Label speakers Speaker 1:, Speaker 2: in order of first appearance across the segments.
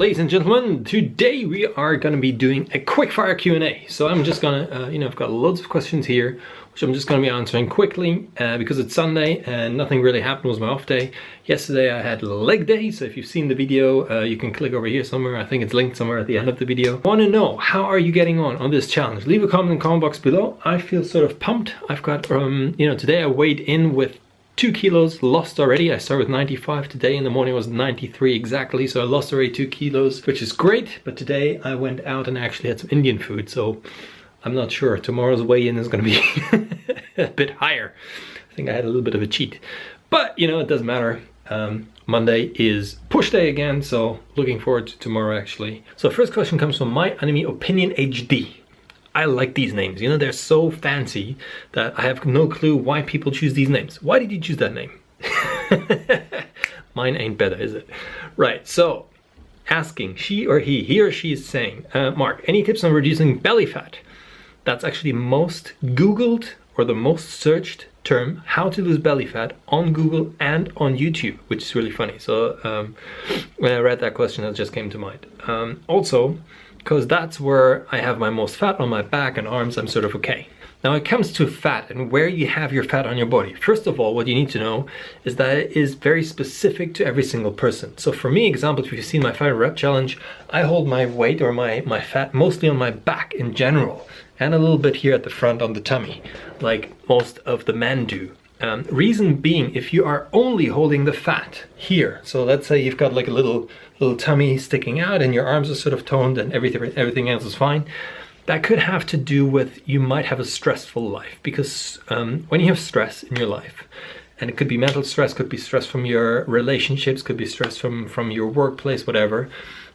Speaker 1: ladies and gentlemen, today we are going to be doing a quick fire Q&A. So I'm just going to, I've got loads of questions here, which I'm just going to be answering quickly because it's Sunday and nothing really happened. It was my off day. Yesterday I had leg day, so if you've seen the video, you can click over here somewhere. I think it's linked somewhere at the end of the video. I want to know, how are you getting on this challenge? Leave a comment in the comment box below. I feel sort of pumped. I've got, today I weighed in with 2 kilos lost already. I started with 95. Today in the morning was 93 exactly, so I lost already 2 kilos, which is great. But today I went out and actually had some Indian food, so I'm not sure. Tomorrow's weigh-in is going to be a bit higher. I think I had a little bit of a cheat, but it doesn't matter. Monday is push day again, so looking forward to tomorrow actually. So first question comes from My Enemy Opinion HD. I like these names, they're so fancy that I have no clue why people choose these names. Why did you choose that name? Mine ain't better, is it? Right, so asking, he or she is saying, Mark, any tips on reducing belly fat? That's actually most Googled or the most searched term, how to lose belly fat, on Google and on YouTube, which is really funny. So when I read that question, that just came to mind. Also, because that's where I have my most fat on my back and arms, I'm sort of okay. Now it comes to fat and where you have your fat on your body. First of all, what you need to know is that it is very specific to every single person. So for me, example, if you've seen my 5 rep challenge, I hold my weight or my fat mostly on my back in general, and a little bit here at the front on the tummy, like most of the men do. Reason being, if you are only holding the fat here, so let's say you've got like a little tummy sticking out and your arms are sort of toned and everything else is fine, that could have to do with you might have a stressful life. Because when you have stress in your life, and it could be mental stress, could be stress from your relationships, could be stress from your workplace, whatever,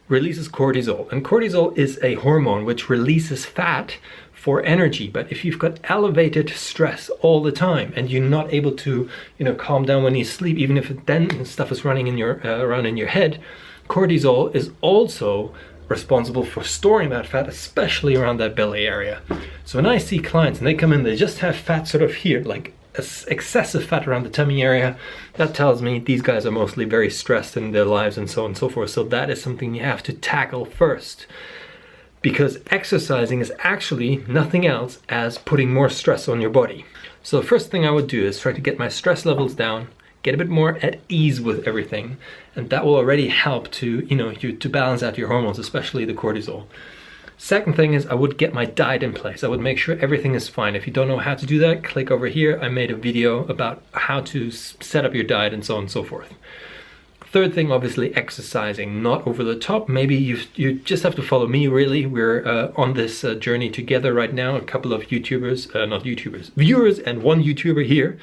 Speaker 1: releases cortisol. And cortisol is a hormone which releases fat for energy. But if you've got elevated stress all the time and you're not able to calm down when you sleep, even if then stuff is running in your around in your head, cortisol is also responsible for storing that fat, especially around that belly area. So when I see clients and they come in, they just have fat sort of here, like excessive fat around the tummy area, that tells me these guys are mostly very stressed in their lives and so on and so forth. So that is something you have to tackle first, because exercising is actually nothing else as putting more stress on your body. So the first thing I would do is try to get my stress levels down, get a bit more at ease with everything, and that will already help to to balance out your hormones, especially the cortisol. Second thing is I would get my diet in place. I would make sure everything is fine. If you don't know how to do that, click over here. I made a video about how to set up your diet and so on and so forth. Third thing, obviously exercising, not over the top. Maybe you just have to follow me, really. We're on this journey together right now. A couple of viewers and one YouTuber here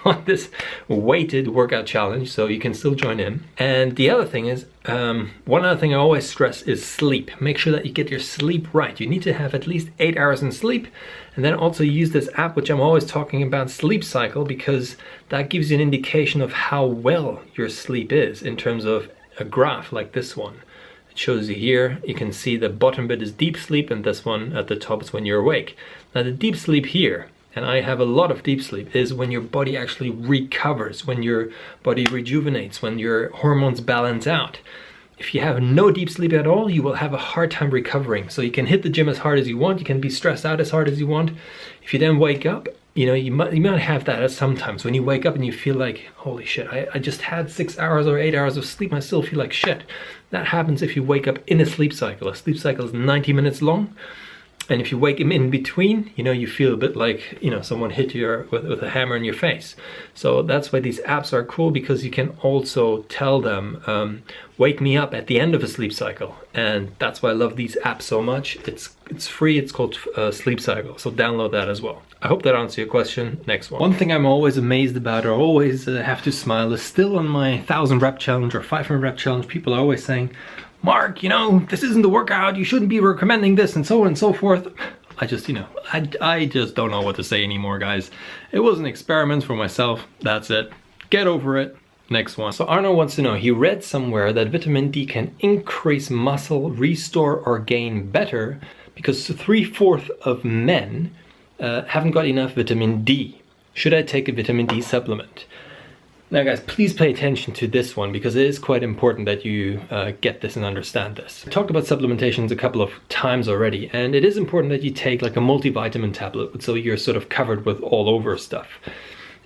Speaker 1: on this weighted workout challenge, so you can still join in. And the other thing is, one other thing I always stress is sleep. Make sure that you get your sleep right. You need to have at least 8 hours in sleep, and then also use this app, which I'm always talking about, Sleep Cycle, because that gives you an indication of how well your sleep is in terms of a graph like this one. It shows you here, you can see the bottom bit is deep sleep and this one at the top is when you're awake. Now the deep sleep here, and I have a lot of deep sleep, is when your body actually recovers, when your body rejuvenates, when your hormones balance out. If you have no deep sleep at all, you will have a hard time recovering. So you can hit the gym as hard as you want, you can be stressed out as hard as you want. If you then wake up, you might have that sometimes when you wake up and you feel like, holy shit, I just had 6 hours or 8 hours of sleep and I still feel like shit. That happens if you wake up in a sleep cycle. A sleep cycle is 90 minutes long. And if you wake him in between, you feel a bit like, someone hit you with a hammer in your face. So that's why these apps are cool, because you can also tell them, wake me up at the end of a sleep cycle. And that's why I love these apps so much. It's free, it's called Sleep Cycle. So download that as well. I hope that answers your question. Next one. One thing I'm always amazed about, or always have to smile, is still on my 1,000 rep challenge or 500 rep challenge, people are always saying, Mark, this isn't the workout, you shouldn't be recommending this, and so on and so forth. I just, I just don't know what to say anymore, guys. It was an experiment for myself, that's it. Get over it. Next one. So Arno wants to know, he read somewhere that vitamin D can increase muscle, restore or gain better, because 3/4 of men haven't got enough vitamin D. Should I take a vitamin D supplement? Now guys, please pay attention to this one because it is quite important that you get this and understand this. I talked about supplementations a couple of times already, and it is important that you take like a multivitamin tablet so you're sort of covered with all over stuff.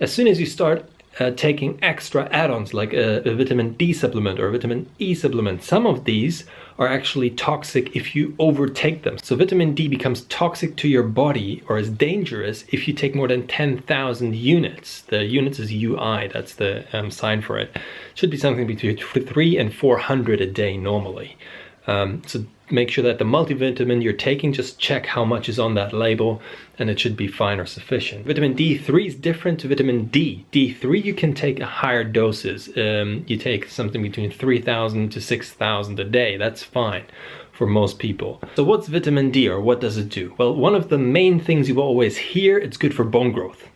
Speaker 1: As soon as you start taking extra add-ons like a vitamin D supplement or a vitamin E supplement, some of these are actually toxic if you overtake them. So vitamin D becomes toxic to your body, or is dangerous, if you take more than 10,000 units. The units is UI, that's the sign for it. It should be something between 300 and 400 a day normally. So make sure that the multivitamin you're taking, just check how much is on that label, and it should be fine or sufficient. Vitamin D3 is different to vitamin D. D3 you can take higher doses. You take something between 3,000 to 6,000 a day. That's fine for most people. So what's vitamin D, or what does it do? Well, one of the main things you will always hear, it's good for bone growth.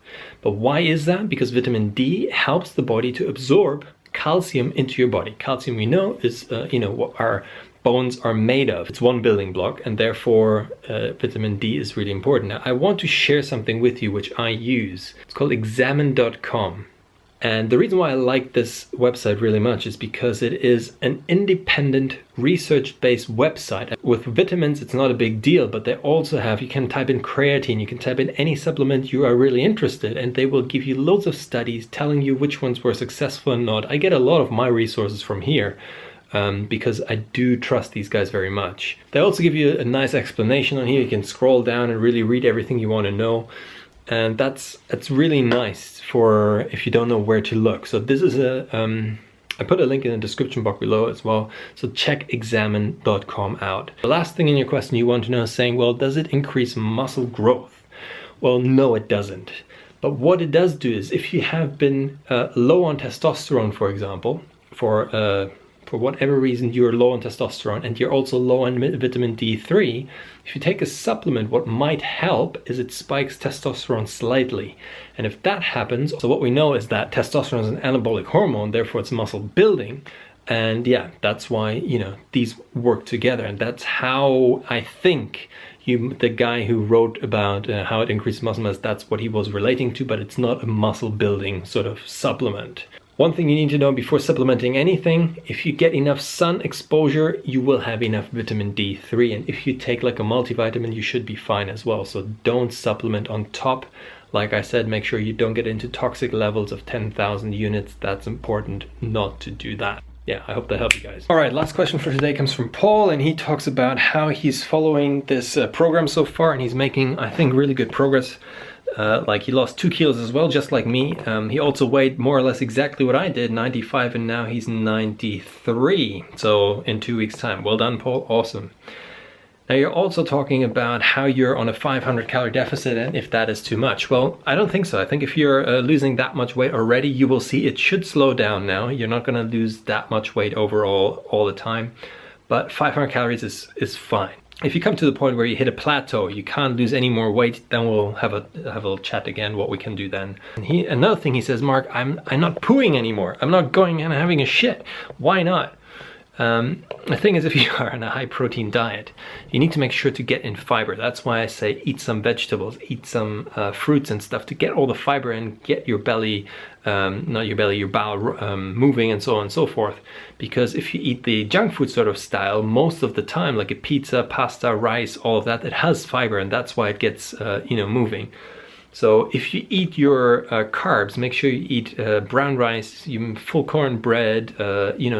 Speaker 1: But why is that? Because vitamin D helps the body to absorb calcium into your body. Calcium, we know, is what our bones are made of. It's one building block, and therefore vitamin D is really important. Now, I want to share something with you which I use. It's called examine.com. And the reason why I like this website really much is because it is an independent research-based website. With vitamins, it's not a big deal, but they also have, you can type in creatine, you can type in any supplement you are really interested, and they will give you loads of studies telling you which ones were successful and not. I get a lot of my resources from here. Because I do trust these guys very much. They also give you a nice explanation on here. You can scroll down and really read everything you want to know. And that's really nice for if you don't know where to look. So this is I put a link in the description box below as well. So check examine.com out. The last thing in your question you want to know is saying, well, does it increase muscle growth? Well, no, it doesn't. But what it does do is if you have been low on testosterone, for example, for whatever reason you're low on testosterone and you're also low on vitamin D3, if you take a supplement, what might help is it spikes testosterone slightly. And if that happens, so what we know is that testosterone is an anabolic hormone, therefore it's muscle building. And yeah, that's why, these work together. And that's how I think the guy who wrote about how it increases muscle mass, that's what he was relating to, but it's not a muscle building sort of supplement. One thing you need to know before supplementing anything, if you get enough sun exposure, you will have enough vitamin D3. And if you take like a multivitamin, you should be fine as well. So don't supplement on top. Like I said, make sure you don't get into toxic levels of 10,000 units. That's important not to do that. Yeah, I hope that helped you guys. All right, last question for today comes from Paul, and he talks about how he's following this program so far, and he's making, I think, really good progress. Like he lost 2 kilos as well, just like me. He also weighed more or less exactly what I did, 95, and now he's 93. So in 2 weeks time. Well done, Paul. Awesome. Now you're also talking about how you're on a 500 calorie deficit and if that is too much. Well, I don't think so. I think if you're losing that much weight already, you will see it should slow down now. You're not going to lose that much weight overall all the time. But 500 calories is fine. If you come to the point where you hit a plateau, you can't lose any more weight, then we'll have a little chat again, what we can do then. And another thing he says, Mark, I'm not pooing anymore. I'm not going and having a shit. Why not? The thing is, if you are on a high protein diet, you need to make sure to get in fiber. That's why I say eat some vegetables, eat some fruits and stuff to get all the fiber and get your belly, your bowel moving and so on and so forth. Because if you eat the junk food sort of style, most of the time, like a pizza, pasta, rice, all of that, it has fiber, and that's why it gets, moving. So if you eat your carbs, make sure you eat brown rice, full corn bread,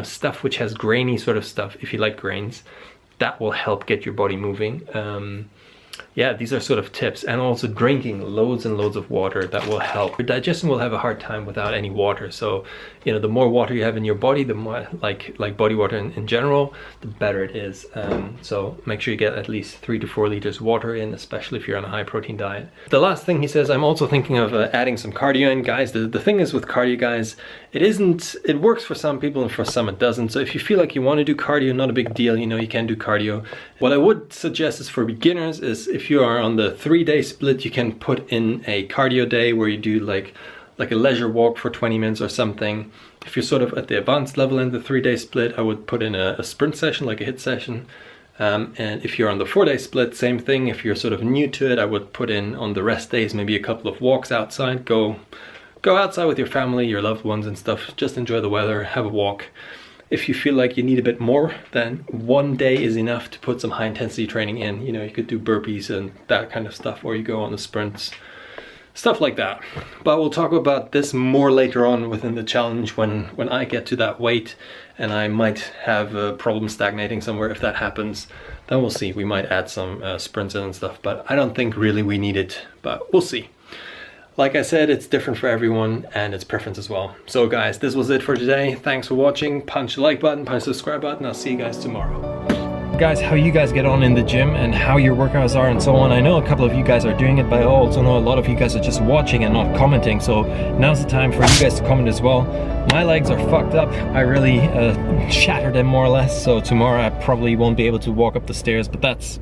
Speaker 1: stuff which has grainy sort of stuff, if you like grains. That will help get your body moving. Yeah, these are sort of tips. And also drinking loads and loads of water, that will help. Your digestion will have a hard time without any water. So, the more water you have in your body, the more, like body water in general, the better it is. So make sure you get at least 3 to 4 liters water in, especially if you're on a high protein diet. The last thing he says, I'm also thinking of adding some cardio in. Guys, the thing is with cardio, guys, it works for some people and for some it doesn't. So if you feel like you want to do cardio, not a big deal, you can do cardio. What I would suggest is for beginners is if you are on the 3-day split, you can put in a cardio day where you do like a leisure walk for 20 minutes or something. If you're sort of at the advanced level in the 3-day split, I would put in a sprint session, like a HIIT session. And if you're on the 4-day split, same thing. If you're sort of new to it, I would put in on the rest days maybe a couple of walks outside, go go outside with your family, your loved ones and stuff. Just enjoy the weather, have a walk. If you feel like you need a bit more, then one day is enough to put some high intensity training in. You know, you could do burpees and that kind of stuff, or you go on the sprints, stuff like that. But we'll talk about this more later on within the challenge when I get to that weight, and I might have a problem stagnating somewhere. If that happens, then we'll see. We might add some sprints in and stuff, but I don't think really we need it, but we'll see. Like I said, it's different for everyone and it's preference as well. So guys, this was it for today. Thanks for watching. Punch the like button, punch the subscribe button. I'll see you guys tomorrow. Guys, how you guys get on in the gym and how your workouts are and so on. I know a couple of you guys are doing it, but I also know a lot of you guys are just watching and not commenting. So now's the time for you guys to comment as well. My legs are fucked up. I really shattered them more or less. So tomorrow I probably won't be able to walk up the stairs, but that's